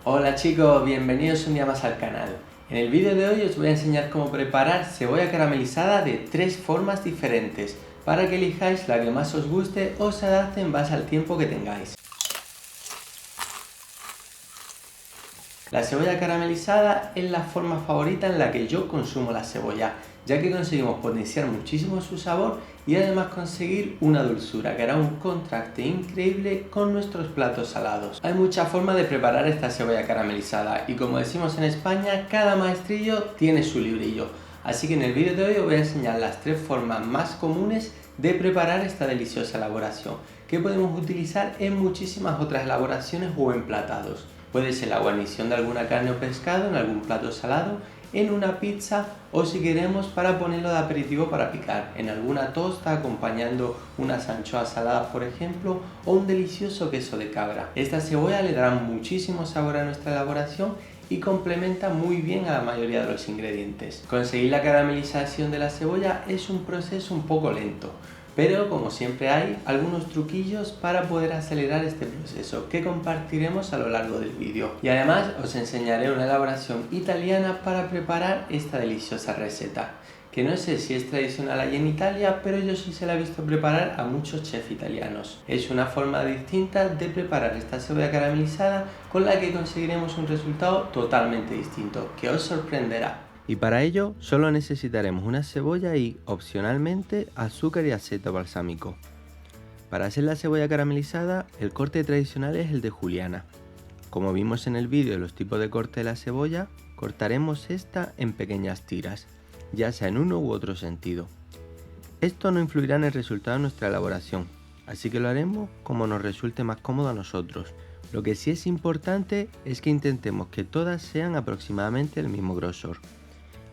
Hola chicos, bienvenidos un día más al canal. En el vídeo de hoy os voy a enseñar cómo preparar cebolla caramelizada de 3 formas diferentes para que elijáis la que más os guste o se adapte en base al tiempo que tengáis. La cebolla caramelizada es la forma favorita en la que yo consumo la cebolla, ya que conseguimos potenciar muchísimo su sabor y además conseguir una dulzura que hará un contraste increíble con nuestros platos salados. Hay muchas formas de preparar esta cebolla caramelizada y como decimos en España, cada maestrillo tiene su librillo. Así que en el vídeo de hoy os voy a enseñar las 3 formas más comunes de preparar esta deliciosa elaboración, que podemos utilizar en muchísimas otras elaboraciones o emplatados. Puede ser la guarnición de alguna carne o pescado en algún plato salado, en una pizza o si queremos para ponerlo de aperitivo para picar, en alguna tosta acompañando unas anchoas saladas por ejemplo o un delicioso queso de cabra. Esta cebolla le dará muchísimo sabor a nuestra elaboración y complementa muy bien a la mayoría de los ingredientes. Conseguir la caramelización de la cebolla es un proceso un poco lento, pero como siempre hay algunos truquillos para poder acelerar este proceso que compartiremos a lo largo del vídeo. Y además os enseñaré una elaboración italiana para preparar esta deliciosa receta, que no sé si es tradicional allí en Italia, pero yo sí se la he visto preparar a muchos chefs italianos. Es una forma distinta de preparar esta cebolla caramelizada con la que conseguiremos un resultado totalmente distinto, que os sorprenderá. Y para ello solo necesitaremos una cebolla y, opcionalmente, azúcar y aceite balsámico. Para hacer la cebolla caramelizada, el corte tradicional es el de juliana. Como vimos en el vídeo de los tipos de corte de la cebolla, cortaremos esta en pequeñas tiras, ya sea en uno u otro sentido. Esto no influirá en el resultado de nuestra elaboración, así que lo haremos como nos resulte más cómodo a nosotros. Lo que sí es importante es que intentemos que todas sean aproximadamente del mismo grosor,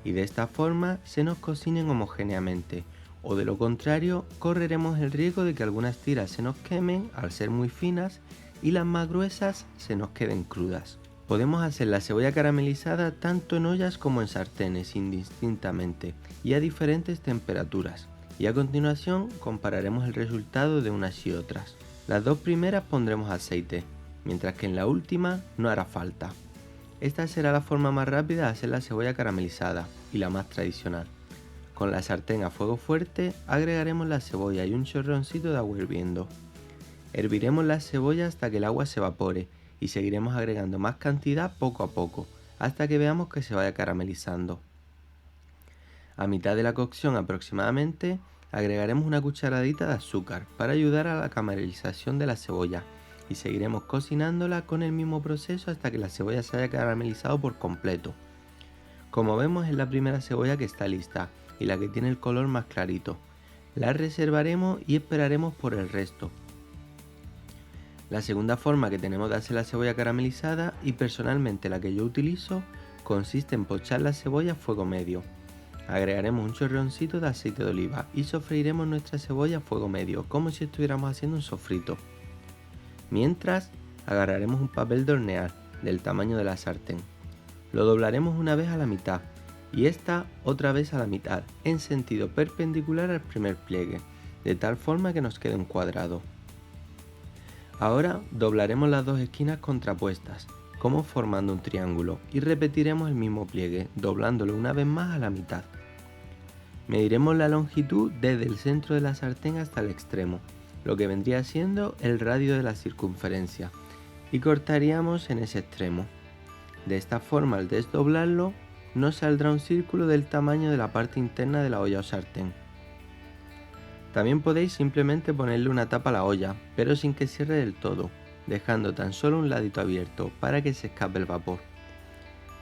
y de esta forma se nos cocinen homogéneamente, o de lo contrario correremos el riesgo de que algunas tiras se nos quemen al ser muy finas y las más gruesas se nos queden crudas. Podemos hacer la cebolla caramelizada tanto en ollas como en sartenes indistintamente y a diferentes temperaturas, y a continuación compararemos el resultado de unas y otras. Las dos primeras pondremos aceite, mientras que en la última no hará falta. Esta será la forma más rápida de hacer la cebolla caramelizada y la más tradicional. Con la sartén a fuego fuerte agregaremos la cebolla y un chorroncito de agua hirviendo. Herviremos la cebolla hasta que el agua se evapore y seguiremos agregando más cantidad poco a poco hasta que veamos que se vaya caramelizando. A mitad de la cocción aproximadamente agregaremos una cucharadita de azúcar para ayudar a la caramelización de la cebolla y seguiremos cocinándola con el mismo proceso hasta que la cebolla se haya caramelizado por completo. Como vemos es la primera cebolla que está lista y la que tiene el color más clarito. La reservaremos y esperaremos por el resto. La segunda forma que tenemos de hacer la cebolla caramelizada, y personalmente la que yo utilizo, consiste en pochar la cebolla a fuego medio. Agregaremos un chorroncito de aceite de oliva y sofreiremos nuestra cebolla a fuego medio, como si estuviéramos haciendo un sofrito. Mientras, agarraremos un papel de hornear del tamaño de la sartén. Lo doblaremos una vez a la mitad y esta otra vez a la mitad en sentido perpendicular al primer pliegue, de tal forma que nos quede un cuadrado. Ahora doblaremos las dos esquinas contrapuestas, como formando un triángulo, y repetiremos el mismo pliegue, doblándolo una vez más a la mitad. Mediremos la longitud desde el centro de la sartén hasta el extremo, lo que vendría siendo el radio de la circunferencia, y cortaríamos en ese extremo. De esta forma, al desdoblarlo, nos saldrá un círculo del tamaño de la parte interna de la olla o sartén. También podéis simplemente ponerle una tapa a la olla, pero sin que cierre del todo, dejando tan solo un ladito abierto para que se escape el vapor.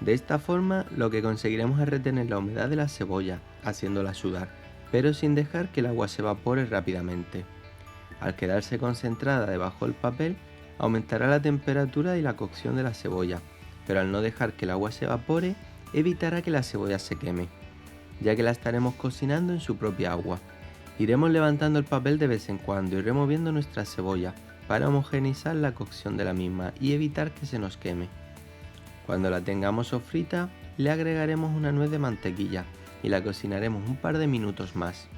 De esta forma, lo que conseguiremos es retener la humedad de la cebolla, haciéndola sudar, pero sin dejar que el agua se evapore rápidamente. Al quedarse concentrada debajo del papel, aumentará la temperatura y la cocción de la cebolla, pero al no dejar que el agua se evapore, evitará que la cebolla se queme, ya que la estaremos cocinando en su propia agua. Iremos levantando el papel de vez en cuando y removiendo nuestra cebolla para homogeneizar la cocción de la misma y evitar que se nos queme. Cuando la tengamos sofrita, le agregaremos una nuez de mantequilla y la cocinaremos un par de minutos más.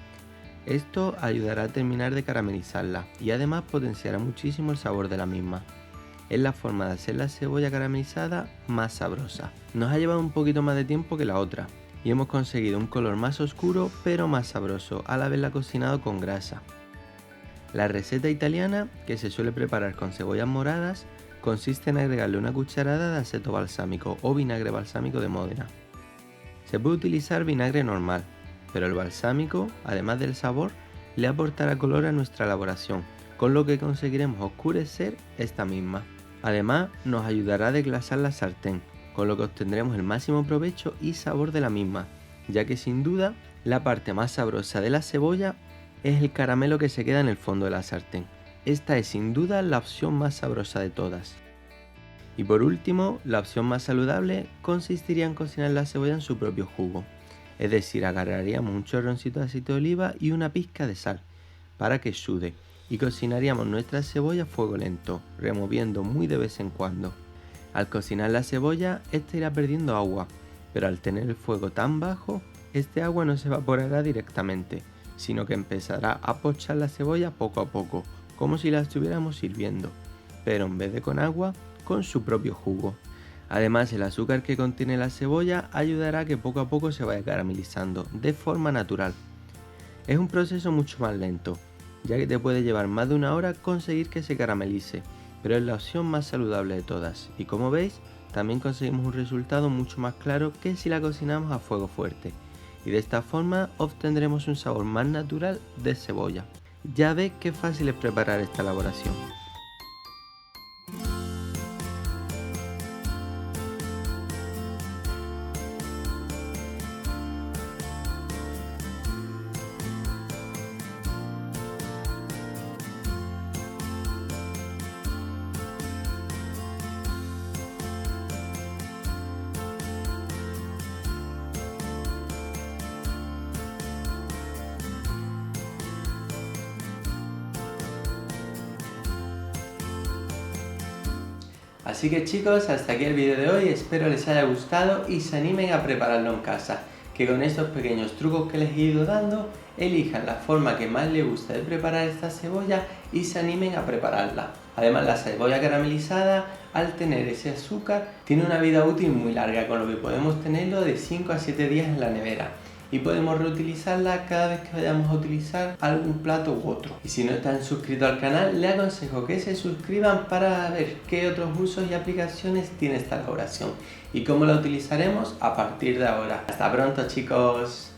Esto ayudará a terminar de caramelizarla y además potenciará muchísimo el sabor de la misma. es la forma de hacer la cebolla caramelizada más sabrosa. Nos ha llevado un poquito más de tiempo que la otra y hemos conseguido un color más oscuro pero más sabroso al haberla cocinado con grasa. La receta italiana, que se suele preparar con cebollas moradas, consiste en agregarle una cucharada de aceto balsámico o vinagre balsámico de Módena. Se puede utilizar vinagre normal, pero el balsámico, además del sabor, le aportará color a nuestra elaboración, con lo que conseguiremos oscurecer esta misma. Además, nos ayudará a desglasar la sartén, con lo que obtendremos el máximo provecho y sabor de la misma, ya que sin duda la parte más sabrosa de la cebolla es el caramelo que se queda en el fondo de la sartén. Esta es sin duda la opción más sabrosa de todas. Y por último, la opción más saludable consistiría en cocinar la cebolla en su propio jugo. Es decir, agarraríamos un chorroncito de aceite de oliva y una pizca de sal para que sude y cocinaríamos nuestra cebolla a fuego lento, removiendo muy de vez en cuando. Al cocinar la cebolla, esta irá perdiendo agua, pero al tener el fuego tan bajo, este agua no se evaporará directamente, sino que empezará a pochar la cebolla poco a poco, como si la estuviéramos hirviendo, pero en vez de con agua, con su propio jugo. Además, el azúcar que contiene la cebolla ayudará a que poco a poco se vaya caramelizando de forma natural. Es un proceso mucho más lento, ya que te puede llevar más de una hora conseguir que se caramelice, pero es la opción más saludable de todas y como veis, también conseguimos un resultado mucho más claro que si la cocinamos a fuego fuerte, y de esta forma obtendremos un sabor más natural de cebolla. Ya ves qué fácil es preparar esta elaboración. Así que chicos, hasta aquí el vídeo de hoy, espero les haya gustado y se animen a prepararlo en casa, que con estos pequeños trucos que les he ido dando, elijan la forma que más les gusta de preparar esta cebolla y se animen a prepararla. Además, la cebolla caramelizada, al tener ese azúcar, tiene una vida útil muy larga, con lo que podemos tenerlo de 5 a 7 días en la nevera. Y podemos reutilizarla cada vez que vayamos a utilizar algún plato u otro. Y si no están suscritos al canal, les aconsejo que se suscriban para ver qué otros usos y aplicaciones tiene esta elaboración y cómo la utilizaremos a partir de ahora. Hasta pronto chicos.